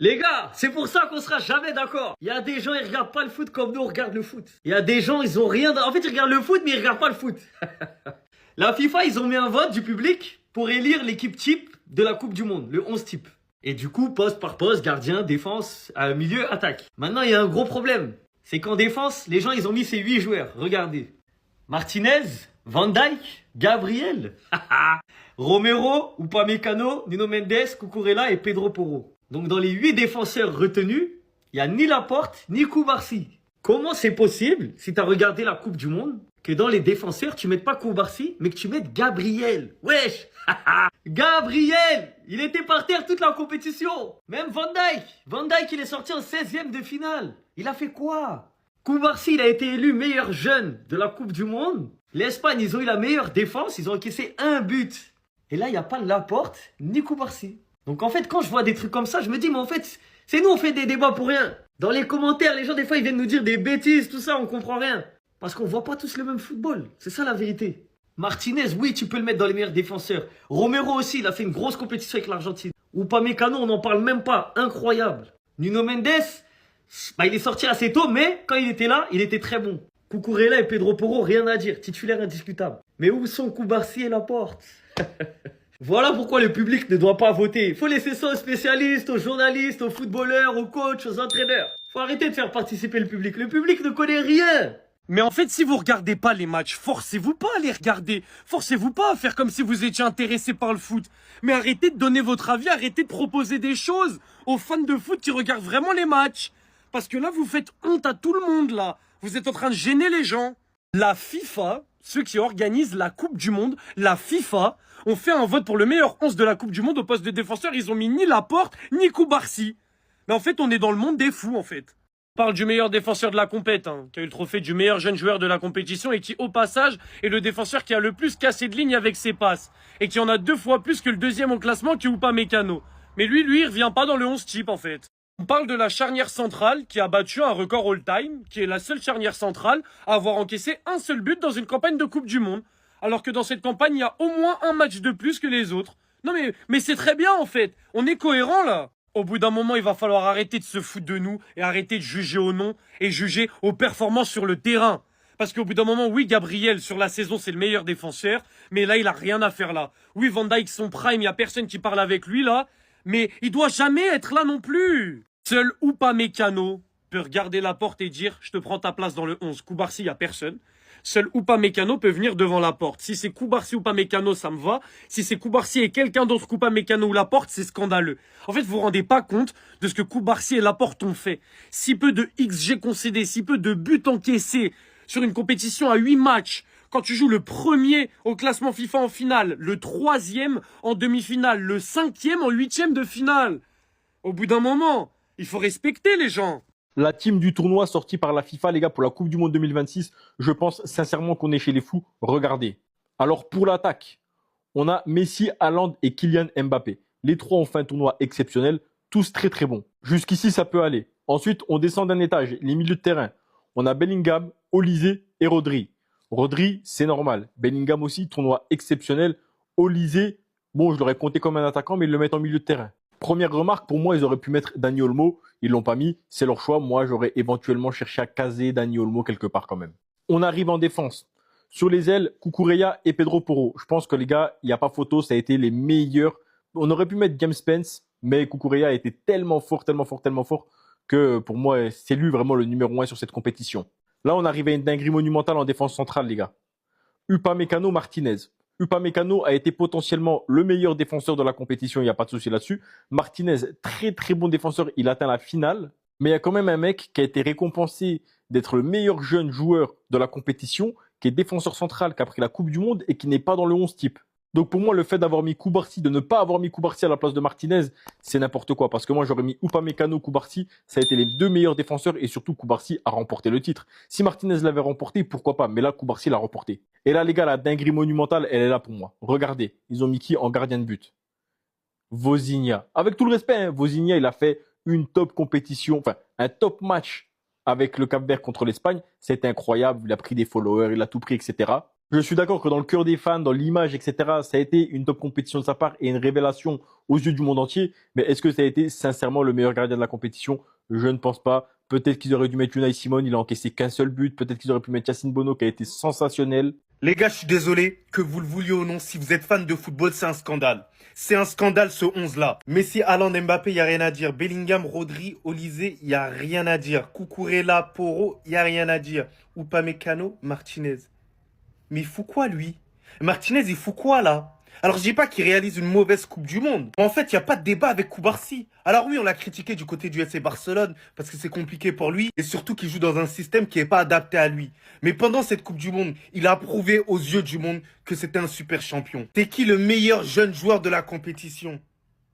Les gars, c'est pour ça qu'on sera jamais d'accord. Il y a des gens, ils regardent pas le foot comme nous, on regarde le foot. Il y a des gens, ils ont rien... En fait, ils regardent le foot, mais ils regardent pas le foot. La FIFA, ils ont mis un vote du public pour élire l'équipe type de la Coupe du Monde, le 11 type. Et du coup, poste par poste, gardien, défense, milieu, attaque. Maintenant, il y a un gros problème. C'est qu'en défense, les gens, ils ont mis ces 8 joueurs. Regardez. Martinez, Van Dijk, Gabriel, Romero, Upamecano, Nuno Mendes, Cucurella et Pedro Porro. Donc dans les 8 défenseurs retenus, il n'y a ni Laporte, ni Koubarsi. Comment c'est possible, si tu as regardé la Coupe du Monde, que dans les défenseurs, tu mettes pas Koubarsi, mais que tu mettes Gabriel? Wesh. Gabriel, il était par terre toute la compétition. Même Van Dijk. Van Dijk, il est sorti en 16e de finale. Il a fait quoi? Koubarsi, il a été élu meilleur jeune de la Coupe du Monde. L'Espagne, ils ont eu la meilleure défense. Ils ont encaissé un but. Et là, il n'y a pas Laporte ni Koubarsi. Donc en fait, quand je vois des trucs comme ça, je me dis, mais en fait, c'est nous, on fait des débats pour rien. Dans les commentaires, les gens, des fois, ils viennent nous dire des bêtises, tout ça, on comprend rien. Parce qu'on voit pas tous le même football. C'est ça la vérité. Martinez, oui, tu peux le mettre dans les meilleurs défenseurs. Romero aussi, il a fait une grosse compétition avec l'Argentine. Upamecano, on n'en parle même pas. Incroyable. Nuno Mendes, bah, il est sorti assez tôt, mais quand il était là, il était très bon. Cucurella et Pedro Porro, rien à dire. Titulaire indiscutable. Mais où sont Koubarsi et Laporte? Voilà pourquoi le public ne doit pas voter. Il faut laisser ça aux spécialistes, aux journalistes, aux footballeurs, aux coachs, aux entraîneurs. Faut arrêter de faire participer le public. Le public ne connaît rien. Mais en fait, si vous regardez pas les matchs, forcez-vous pas à les regarder. Forcez-vous pas à faire comme si vous étiez intéressé par le foot. Mais arrêtez de donner votre avis, arrêtez de proposer des choses aux fans de foot qui regardent vraiment les matchs. Parce que là, vous faites honte à tout le monde, là. Vous êtes en train de gêner les gens. La FIFA, ceux qui organisent la Coupe du Monde, la FIFA, ont fait un vote pour le meilleur 11 de la Coupe du Monde au poste de défenseur. Ils ont mis ni Laporte, ni Koubarsi. Mais en fait, on est dans le monde des fous, en fait. On parle du meilleur défenseur de la compète, qui a eu le trophée du meilleur jeune joueur de la compétition et qui, au passage, est le défenseur qui a le plus cassé de ligne avec ses passes. Et qui en a 2 fois plus que le deuxième au classement qui est Upamecano. Mais lui, il revient pas dans le 11 type, en fait. On parle de la charnière centrale qui a battu un record all-time, qui est la seule charnière centrale à avoir encaissé un seul but dans une campagne de Coupe du Monde. Alors que dans cette campagne, il y a au moins un match de plus que les autres. Non mais c'est très bien, en fait. On est cohérent, là. Au bout d'un moment, il va falloir arrêter de se foutre de nous et arrêter de juger au nom et juger aux performances sur le terrain. Parce qu'au bout d'un moment, oui, Gabriel, sur la saison, c'est le meilleur défenseur, mais là, il a rien à faire là. Oui, Van Dijk, son prime, il y a personne qui parle avec lui là, mais il doit jamais être là non plus. Seul Upamecano peut regarder la porte et dire « Je te prends ta place dans le 11 ». Koubarsi, il y a personne. Seul Upamecano peut venir devant la porte. Si c'est Koubarsi ou Upamecano, ça me va. Si c'est Koubarsi et quelqu'un d'autre qu'Upamecano ou Laporte, c'est scandaleux. En fait, vous vous rendez pas compte de ce que Koubarsi et Laporte ont fait. Si peu de XG concédés, si peu de buts encaissés sur une compétition à 8 matchs, quand tu joues le premier au classement FIFA en finale, le 3e en demi-finale, le 5e en 8e de finale. Au bout d'un moment, il faut respecter les gens. La team du tournoi sortie par la FIFA, les gars, pour la Coupe du Monde 2026, je pense sincèrement qu'on est chez les fous. Regardez. Alors, pour l'attaque, on a Messi, Haaland et Kylian Mbappé. Les 3 ont fait un tournoi exceptionnel, tous très très bons. Jusqu'ici, ça peut aller. Ensuite, on descend d'un étage, les milieux de terrain. On a Bellingham, Olise et Rodri. Rodri, c'est normal. Bellingham aussi, tournoi exceptionnel. Olise, bon, je l'aurais compté comme un attaquant, mais ils le mettent en milieu de terrain. Première remarque, pour moi, ils auraient pu mettre Dani Olmo. Ils l'ont pas mis, c'est leur choix. Moi, j'aurais éventuellement cherché à caser Dani Olmo quelque part quand même. On arrive en défense. Sur les ailes, Cucurella et Pedro Porro. Je pense que les gars, il n'y a pas photo, ça a été les meilleurs. On aurait pu mettre James Spence, mais Cucurella a été tellement fort, tellement fort, tellement fort que pour moi, c'est lui vraiment le numéro 1 sur cette compétition. Là, on arrive à une dinguerie monumentale en défense centrale, les gars. Upamecano, Martinez. Upamecano a été potentiellement le meilleur défenseur de la compétition, il n'y a pas de souci là-dessus. Martinez, très très bon défenseur, il atteint la finale. Mais il y a quand même un mec qui a été récompensé d'être le meilleur jeune joueur de la compétition, qui est défenseur central, qui a pris la Coupe du Monde et qui n'est pas dans le 11 type. Donc pour moi, le fait d'avoir mis Koubarsi, de ne pas avoir mis Koubarsi à la place de Martinez, c'est n'importe quoi. Parce que moi, j'aurais mis Upamecano, Koubarsi, ça a été les 2 meilleurs défenseurs et surtout Koubarsi a remporté le titre. Si Martinez l'avait remporté, pourquoi pas? Mais là, Koubarsi l'a remporté. Et là, les gars, la dinguerie monumentale, elle est là pour moi. Regardez, ils ont mis qui en gardien de but? Vozinha. Avec tout le respect, Vozinha, il a fait une top compétition, enfin, un top match avec le Cap-Vert contre l'Espagne. C'était incroyable, il a pris des followers, il a tout pris, etc. Je suis d'accord que dans le cœur des fans, dans l'image, etc., ça a été une top compétition de sa part et une révélation aux yeux du monde entier. Mais est-ce que ça a été sincèrement le meilleur gardien de la compétition? Je ne pense pas. Peut-être qu'ils auraient dû mettre Unai Simon, il a encaissé qu'un seul but. Peut-être qu'ils auraient pu mettre Yacine Bono, qui a été sensationnel. Les gars, je suis désolé, que vous le vouliez ou non, si vous êtes fan de football, c'est un scandale. C'est un scandale ce 11-là. Messi, Haaland, Mbappé, il n'y a rien à dire. Bellingham, Rodri, Olysée, il n'y a rien à dire. Cucurella, Porro, il n'y a rien à dire. Upamecano, Martinez. Mais il fout quoi lui? Martinez, il fout quoi là? Alors je dis pas qu'il réalise une mauvaise Coupe du Monde. En fait, il n'y a pas de débat avec Koubarsi. Alors oui, on l'a critiqué du côté du FC Barcelone parce que c'est compliqué pour lui et surtout qu'il joue dans un système qui n'est pas adapté à lui. Mais pendant cette Coupe du Monde, il a prouvé aux yeux du monde que c'était un super champion. C'est qui le meilleur jeune joueur de la compétition?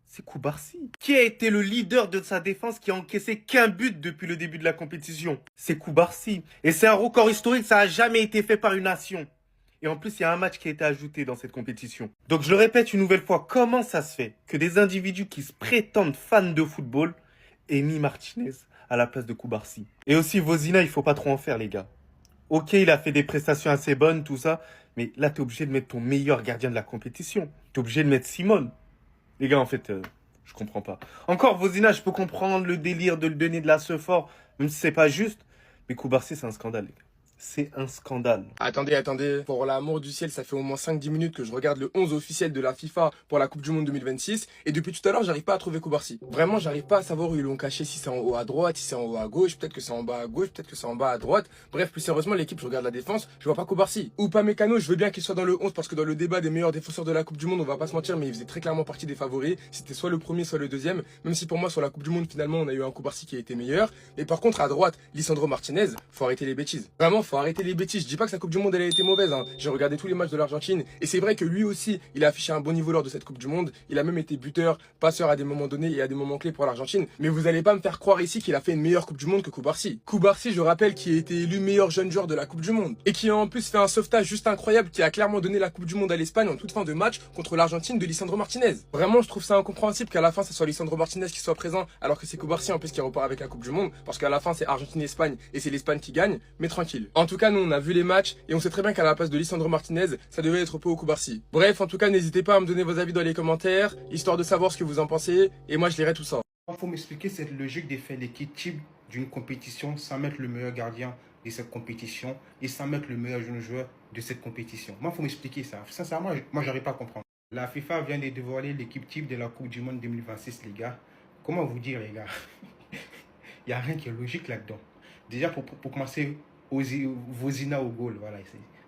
C'est Koubarsi. Qui a été le leader de sa défense qui a encaissé qu'un but depuis le début de la compétition? C'est Koubarsi. Et c'est un record historique, ça n'a jamais été fait par une nation. Et en plus, il y a un match qui a été ajouté dans cette compétition. Donc je le répète une nouvelle fois, comment ça se fait que des individus qui se prétendent fans de football aient mis Martinez à la place de Koubarsi? Et aussi, Vozina, il faut pas trop en faire, les gars. Ok, il a fait des prestations assez bonnes, tout ça, mais là, t'es obligé de mettre ton meilleur gardien de la compétition. T'es obligé de mettre Simone. Les gars, en fait, je comprends pas. Encore, Vozina, je peux comprendre le délire de le donner de la fort, même si c'est pas juste, mais Koubarsi, c'est un scandale, les gars. C'est un scandale. Attendez. Pour l'amour du ciel, ça fait au moins 5-10 minutes que je regarde le 11 officiel de la FIFA pour la Coupe du Monde 2026. Et depuis tout à l'heure, j'arrive pas à trouver Koubarsi. Vraiment, j'arrive pas à savoir où ils l'ont caché, si c'est en haut à droite, si c'est en haut à gauche, peut-être que c'est en bas à gauche, peut-être que c'est en bas à droite. Bref, plus sérieusement, l'équipe, je regarde la défense, je vois pas Koubarsi. Upamecano, je veux bien qu'il soit dans le 11 parce que dans le débat des meilleurs défenseurs de la Coupe du Monde, on va pas se mentir, mais il faisait très clairement partie des favoris. C'était soit le premier, soit le deuxième. Même si pour moi, sur la Coupe du Monde, finalement, on a eu un Koubarsi qui a été meilleur. Et par contre, à droite, Lisandro Martinez, faut arrêter les bêtises. Vraiment, faut arrêter les bêtises. Je dis pas que sa Coupe du Monde elle a été mauvaise, hein. J'ai regardé tous les matchs de l'Argentine et c'est vrai que lui aussi il a affiché un bon niveau lors de cette Coupe du Monde. Il a même été buteur, passeur à des moments donnés et à des moments clés pour l'Argentine. Mais vous allez pas me faire croire ici qu'il a fait une meilleure Coupe du Monde que Koubarsi. Koubarsi, je rappelle, qui a été élu meilleur jeune joueur de la Coupe du Monde et qui a en plus fait un sauvetage juste incroyable qui a clairement donné la Coupe du Monde à l'Espagne en toute fin de match contre l'Argentine de Lisandro Martinez. Vraiment, je trouve ça incompréhensible qu'à la fin ce soit Lisandro Martinez qui soit présent alors que c'est Koubarsi en plus qui repart avec la Coupe du Monde parce qu'à la fin c'est Argentine-Espagne et c'est l'Espagne qui gagne. Mais tranquille. En tout cas, nous on a vu les matchs et on sait très bien qu'à la place de Lisandro Martinez, ça devait être Pau Koubarsi. Bref, en tout cas, n'hésitez pas à me donner vos avis dans les commentaires, histoire de savoir ce que vous en pensez, et moi je lirai tout ça. Il faut m'expliquer cette logique de faire l'équipe type d'une compétition sans mettre le meilleur gardien de cette compétition et sans mettre le meilleur jeune joueur de cette compétition. Moi, il faut m'expliquer ça. Sincèrement, moi, j'arrive pas à comprendre. La FIFA vient de dévoiler l'équipe type de la Coupe du Monde 2026, les gars. Comment vous dire, les gars? Il n'y a rien qui est logique là-dedans. Déjà, pour commencer, Vozina au goal, voilà.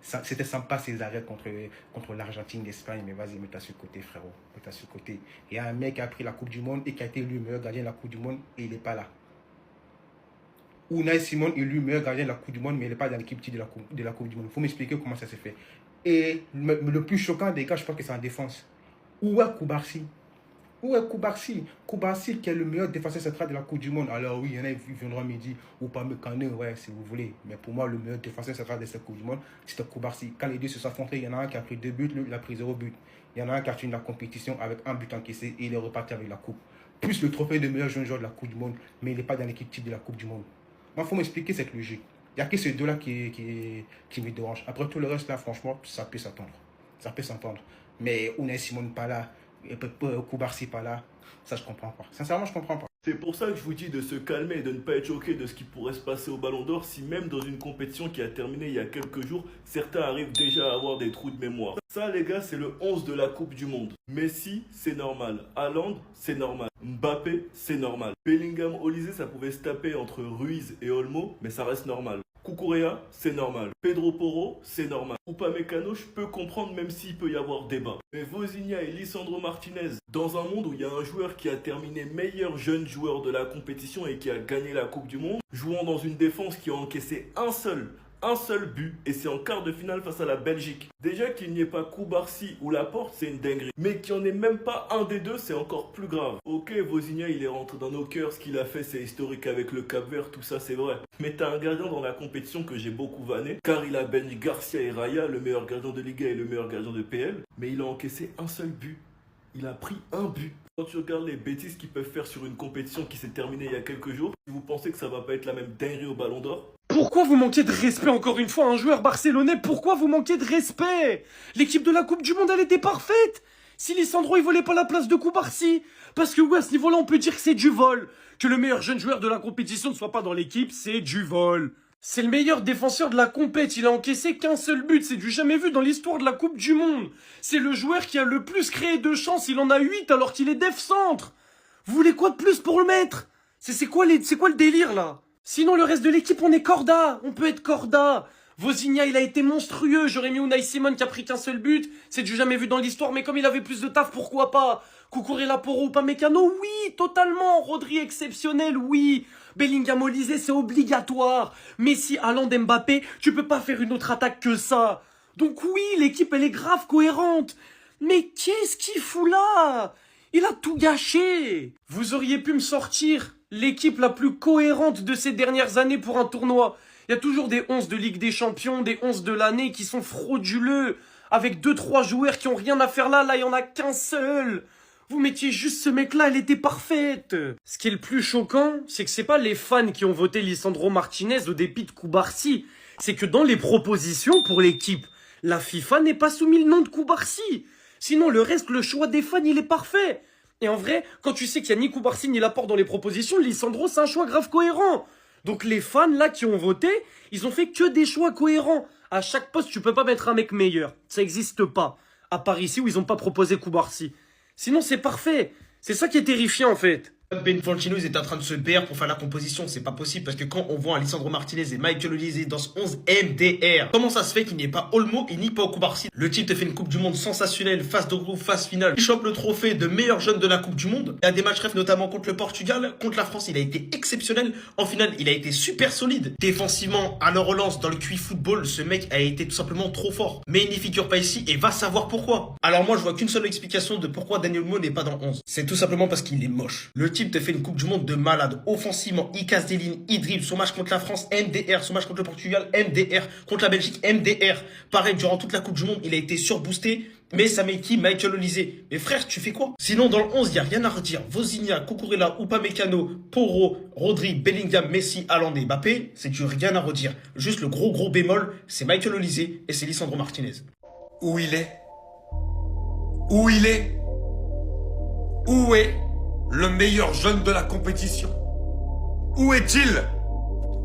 C'était sympa ces arrêts contre l'Argentine, l'Espagne, mais vas-y, mets-toi sur le côté, frérot. Mets-toi sur le côté. Il y a un mec qui a pris la Coupe du Monde et qui a été élu meilleur gardien de la Coupe du Monde et il n'est pas là. Unai Simon élu meilleur gardien de la Coupe du Monde, mais il n'est pas dans l'équipe type de la Coupe du Monde. Il faut m'expliquer comment ça s'est fait. Et le plus choquant des gars, je pense que c'est en défense. Où est Koubarsi? Où est Koubarsi? Koubarsi qui est le meilleur défenseur central de la Coupe du Monde. Alors oui, il y en a qui viendront me dire, ou pas me canner, ouais, si vous voulez. Mais pour moi, le meilleur défenseur central de cette Coupe du Monde, c'était Koubarsi. Quand les deux se sont affrontés, il y en a un qui a pris 2 buts, lui, il a pris 0 but. Il y en a un qui a fini la compétition avec 1 but encaissé et il est reparti avec la coupe. Plus le trophée de meilleur jeune joueur de la Coupe du Monde, mais il n'est pas dans l'équipe type de la Coupe du Monde. Moi, il faut m'expliquer cette logique. Il n'y a que ces deux-là qui me dérangent. Après tout le reste, là, franchement, ça peut s'attendre. Ça peut s'entendre. Mais Unai Simon pas là, Koubarsi pas là, ça je comprends pas. Sincèrement, je comprends pas. C'est pour ça que je vous dis de se calmer et de ne pas être choqué de ce qui pourrait se passer au Ballon d'Or si même dans une compétition qui a terminé il y a quelques jours, certains arrivent déjà à avoir des trous de mémoire. Ça les gars, c'est le 11 de la Coupe du Monde. Messi, c'est normal. Haaland, c'est normal. Mbappé, c'est normal. Bellingham, Olysée, ça pouvait se taper entre Ruiz et Olmo, mais ça reste normal. Cucurella, c'est normal. Pedro Porro, c'est normal. Upamecano, je peux comprendre même s'il peut y avoir débat. Mais Vozina et Lisandro Martinez, dans un monde où il y a un joueur qui a terminé meilleur jeune joueur de la compétition et qui a gagné la Coupe du Monde, jouant dans une défense qui a encaissé un seul but, et c'est en quart de finale face à la Belgique. Déjà qu'il n'y ait pas Koubarsi ou Laporte, c'est une dinguerie. Mais qu'il n'y en ait même pas un des deux, c'est encore plus grave. Ok, Vozina, il est rentré dans nos cœurs, ce qu'il a fait, c'est historique avec le Cap-Vert, tout ça, c'est vrai. Mais t'as un gardien dans la compétition que j'ai beaucoup vanné, car il a banni Garcia et Raya, le meilleur gardien de Liga et le meilleur gardien de PL, mais il a encaissé un seul but. Il a pris un but. Quand tu regardes les bêtises qu'ils peuvent faire sur une compétition qui s'est terminée il y a quelques jours, vous pensez que ça va pas être la même dinguerie au Ballon d'Or? Pourquoi vous manquez de respect encore une fois à un joueur barcelonais? Pourquoi vous manquez de respect? L'équipe de la Coupe du Monde, elle était parfaite. Si Lisandro, il volait pas la place de Koubarsi. Parce que ouais, à ce niveau-là, on peut dire que c'est du vol. Que le meilleur jeune joueur de la compétition ne soit pas dans l'équipe, c'est du vol. C'est le meilleur défenseur de la compète. Il a encaissé qu'un seul but. C'est du jamais vu dans l'histoire de la Coupe du Monde. C'est le joueur qui a le plus créé de chances. Il en a 8 alors qu'il est def centre. Vous voulez quoi de plus pour le mettre? C'est quoi le délire là? Sinon, le reste de l'équipe, on est corda. On peut être corda. Vozinha, il a été monstrueux. J'aurais mis Unai Simon qui a pris qu'un seul but. C'est du jamais vu dans l'histoire. Mais comme il avait plus de taf, pourquoi pas? Cucurella, Porro, Upamecano, oui, totalement. Rodri, exceptionnel, oui. Bellingham, Olise, c'est obligatoire. Messi, Haaland, Mbappé, tu peux pas faire une autre attaque que ça. Donc oui, l'équipe, elle est grave cohérente. Mais qu'est-ce qu'il fout là? Il a tout gâché. Vous auriez pu me sortir l'équipe la plus cohérente de ces dernières années pour un tournoi. Il y a toujours des 11 de Ligue des Champions, des 11 de l'année qui sont frauduleux, avec 2-3 joueurs qui ont rien à faire là, il y en a qu'un seul. Vous mettiez juste ce mec-là, elle était parfaite. Ce qui est le plus choquant, c'est que c'est pas les fans qui ont voté Lisandro Martinez au dépit de Koubarsi. C'est que dans les propositions pour l'équipe, la FIFA n'est pas soumis le nom de Koubarsi. Sinon, le reste, le choix des fans, il est parfait. Et en vrai, quand tu sais qu'il y a ni Koubarsi ni Laporte dans les propositions, Lisandro, c'est un choix grave cohérent. Donc les fans, là, qui ont voté, ils ont fait que des choix cohérents. À chaque poste, tu peux pas mettre un mec meilleur. Ça existe pas. À part ici, où ils ont pas proposé Koubarsi. Sinon, c'est parfait. C'est ça qui est terrifiant, en fait. Ben Infantino, ils étaient en train de se perdre pour faire la composition. C'est pas possible parce que quand on voit Lisandro Martinez et Michael Olise dans ce 11 MDR, comment ça se fait qu'il n'y ait pas Olmo et ni pas Koubarsi? Le type te fait une Coupe du Monde sensationnelle, phase de groupe, phase finale. Il chope le trophée de meilleur jeune de la Coupe du Monde. Il y a des matchs rêves, notamment contre le Portugal, contre la France. Il a été exceptionnel. En finale, il a été super solide. Défensivement, à la relance, dans le QI football, ce mec a été tout simplement trop fort. Mais il n'y figure pas ici et va savoir pourquoi. Alors moi, je vois qu'une seule explication de pourquoi Daniel Olmo n'est pas dans 11. C'est tout simplement parce qu'il est moche. Le type te fait une Coupe du Monde de malade. Offensivement, il casse des lignes, il dribble. Son match contre la France, MDR. Son match contre le Portugal, MDR. Contre la Belgique, MDR. Pareil, durant toute la Coupe du Monde, il a été surboosté. Mais ça met qui? Michael Olise. Mais frère, tu fais quoi? Sinon, dans le 11, il n'y a rien à redire. Vozinha, Cucurella, Upamecano, Porro, Rodri, Bellingham, Messi, Haaland et Mbappé, c'est du rien à redire. Juste le gros bémol, c'est Michael Olise et c'est Lisandro Martinez. Où il est? Où il est? Où est le meilleur jeune de la compétition? Où est-il?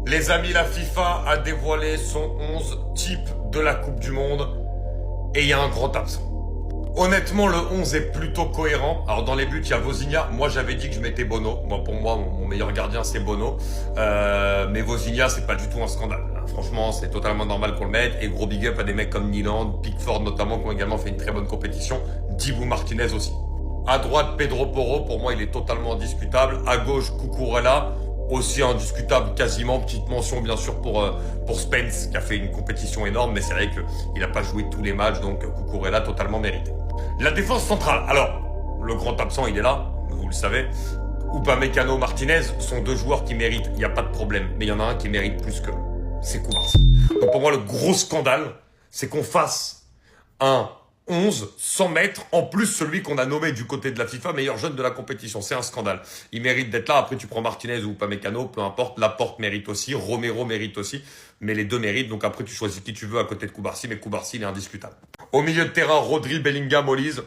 Les amis, la FIFA a dévoilé son 11 type de la Coupe du Monde et il y a un grand absent. Honnêtement, le 11 est plutôt cohérent. Alors dans les buts, il y a Vozinha. Moi, j'avais dit que je mettais Bono. Pour moi, mon meilleur gardien, c'est Bono. Mais Vozinha, c'est pas du tout un scandale. Franchement, c'est totalement normal qu'on le mette. Et gros big up à des mecs comme Niland, Pickford notamment, qui ont également fait une très bonne compétition. Dibu Martinez aussi. À droite, Pedro Porro, pour moi, il est totalement indiscutable. À gauche, Cucurella, aussi indiscutable quasiment. Petite mention, bien sûr, pour Spence, qui a fait une compétition énorme. Mais c'est vrai qu'il n'a pas joué tous les matchs, donc Cucurella, totalement mérité. La défense centrale. Alors, le grand absent, il est là, vous le savez. Upamecano, Martinez sont deux joueurs qui méritent, il n'y a pas de problème. Mais il y en a un qui mérite plus que c'est Koubarsi. Donc pour moi, le gros scandale, c'est qu'on fasse un 11 sans mettre en plus celui qu'on a nommé du côté de la FIFA meilleur jeune de la compétition. C'est un scandale. Il mérite d'être là. Après, tu prends Martinez ou Upamecano, peu importe. Laporte mérite aussi. Romero mérite aussi. Mais les deux méritent. Donc après, tu choisis qui tu veux à côté de Koubarsi. Mais Koubarsi, il est indiscutable. Au milieu de terrain, Rodri, Bellingham, Olise.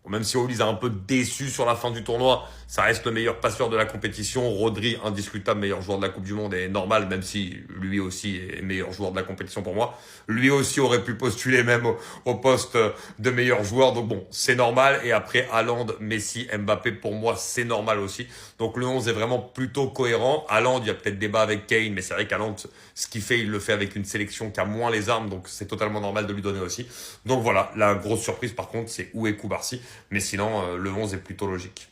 Même si Olise a un peu déçu sur la fin du tournoi, ça reste le meilleur passeur de la compétition. Rodri, indiscutable meilleur joueur de la Coupe du Monde, et normal, même si lui aussi est meilleur joueur de la compétition pour moi. Lui aussi aurait pu postuler même au poste de meilleur joueur. Donc bon, c'est normal. Et après, Haaland, Messi, Mbappé, pour moi, c'est normal aussi. Donc le 11 est vraiment plutôt cohérent. Haaland, il y a peut-être débat avec Kane, mais c'est vrai qu'Haaland, ce qu'il fait, il le fait avec une sélection qui a moins les armes. Donc c'est totalement normal de lui donner aussi. Donc voilà, la grosse surprise par contre, c'est où est Koubarsi. Mais sinon, le 11 est plutôt logique.